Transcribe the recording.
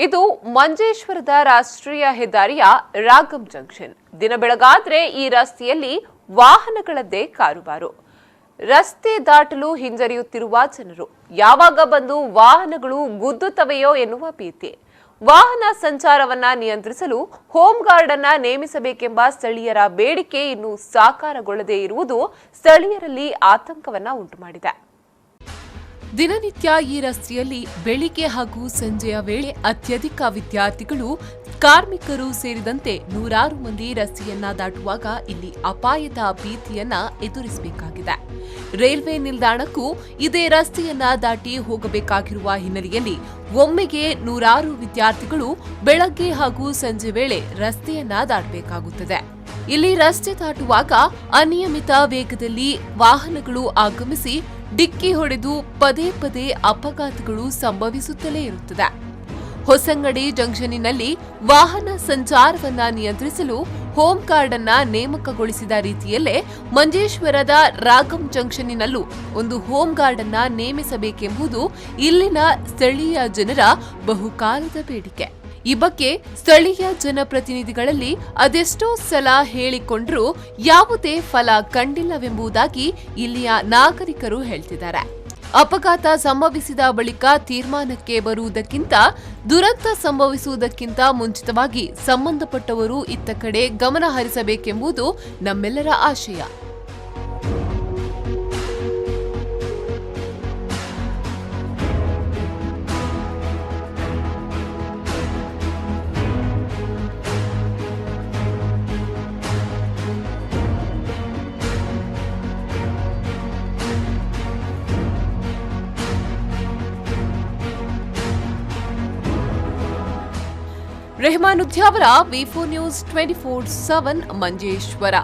ಇದು ಮಂಜೇಶ್ವರದ ರಾಷ್ಟ್ರೀಯ ಹೆದ್ದಾರಿಯ ರಾಗಂ ಜಂಕ್ಷನ್. ದಿನ ಬೆಳಗಾದ್ರೆ ಈ ರಸ್ತೆಯಲ್ಲಿ ವಾಹನಗಳದ್ದೇ ಕಾರುಬಾರು. ರಸ್ತೆ ದಾಟಲು ಹಿಂಜರಿಯುತ್ತಿರುವ ಜನರು ಯಾವಾಗ ಬಂದು ವಾಹನಗಳು ಗುದ್ದುತ್ತವೆಯೋ ಎನ್ನುವ ಭೀತಿ. ವಾಹನ ಸಂಚಾರವನ್ನ ನಿಯಂತ್ರಿಸಲು ಹೋಮ್ ಗಾರ್ಡ್ ಅನ್ನ ನೇಮಿಸಬೇಕೆಂಬ ಸ್ಥಳೀಯರ ಬೇಡಿಕೆ ಇನ್ನೂ ಸಾಕಾರಗೊಳ್ಳದೇ ಇರುವುದು ಸ್ಥಳೀಯರಲ್ಲಿ ಆತಂಕವನ್ನ ಉಂಟುಮಾಡಿದೆ. ದಿನನಿತ್ಯ ಈ ರಸ್ತೆಯಲ್ಲಿ ಬೆಳಿಗ್ಗೆ ಹಾಗೂ ಸಂಜೆಯ ವೇಳೆ ಅತ್ಯಧಿಕ ವಿದ್ಯಾರ್ಥಿಗಳು, ಕಾರ್ಮಿಕರು ಸೇರಿದಂತೆ ನೂರಾರು ಮಂದಿ ರಸ್ತೆಯನ್ನ ದಾಟುವಾಗ ಇಲ್ಲಿ ಅಪಾಯದ ಭೀತಿಯನ್ನ ಎದುರಿಸಬೇಕಾಗಿದೆ. ರೈಲ್ವೆ ನಿಲ್ದಾಣಕ್ಕೂ ಇದೇ ರಸ್ತೆಯನ್ನ ದಾಟಿ ಹೋಗಬೇಕಾಗಿರುವ ಹಿನ್ನೆಲೆಯಲ್ಲಿ ಒಮ್ಮೆಗೆ ನೂರಾರು ವಿದ್ಯಾರ್ಥಿಗಳು ಬೆಳಗ್ಗೆ ಹಾಗೂ ಸಂಜೆ ವೇಳೆ ರಸ್ತೆಯನ್ನ ದಾಟಬೇಕಾಗುತ್ತದೆ. ಇಲ್ಲಿ ರಸ್ತೆ ದಾಟುವಾಗ ಅನಿಯಮಿತ ವೇಗದಲ್ಲಿ ವಾಹನಗಳು ಆಗಮಿಸಿ ಡಿಕ್ಕಿ ಹೊಡೆದು ಪದೇ ಪದೇ ಅಪಘಾತಗಳು ಸಂಭವಿಸುತ್ತಲೇ ಇರುತ್ತದೆ. ಹೊಸಂಗಡಿ ಜಂಕ್ಷನ್ನಿನಲ್ಲಿ ವಾಹನ ಸಂಚಾರವನ್ನ ನಿಯಂತ್ರಿಸಲು ಹೋಮ್ ಗಾರ್ಡ್ ಅನ್ನ ನೇಮಕಗೊಳಿಸಿದ ರೀತಿಯಲ್ಲೇ ಮಂಜೇಶ್ವರದ ರಾಗಂ ಜಂಕ್ಷನ್ನಿನಲ್ಲೂ ಒಂದು ಹೋಮ್ ಗಾರ್ಡ್ ಅನ್ನ ನೇಮಿಸಬೇಕೆಂಬುದು ಇಲ್ಲಿನ ಸ್ಥಳೀಯ ಜನರ ಬಹುಕಾಲದ ಬೇಡಿಕೆ. ಈ ಬಗ್ಗೆ ಸ್ಥಳೀಯ ಜನಪ್ರತಿನಿಧಿಗಳಲ್ಲಿ ಅದೆಷ್ಟೋ ಸಲ ಹೇಳಿಕೊಂಡ್ರೂ ಯಾವುದೇ ಫಲ ಕಂಡಿಲ್ಲವೆಂಬುದಾಗಿ ಇಲ್ಲಿಯ ನಾಗರಿಕರು ಹೇಳ್ತಿದ್ದಾರೆ. ಅಪಘಾತ ಸಂಭವಿಸಿದ ಬಳಿಕ ತೀರ್ಮಾನಕ್ಕೆ ಬರುವುದಕ್ಕಿಂತ ದುರಂತ ಸಂಭವಿಸುವುದಕ್ಕಿಂತ ಮುಂಚಿತವಾಗಿ ಸಂಬಂಧಪಟ್ಟವರು ಇತ್ತ ಕಡೆ ಗಮನ ಹರಿಸಬೇಕೆಂಬುದು ನಮ್ಮೆಲ್ಲರ ಆಶಯ. Rahman Udyavara, V4 News 24/7 Manjeshwar.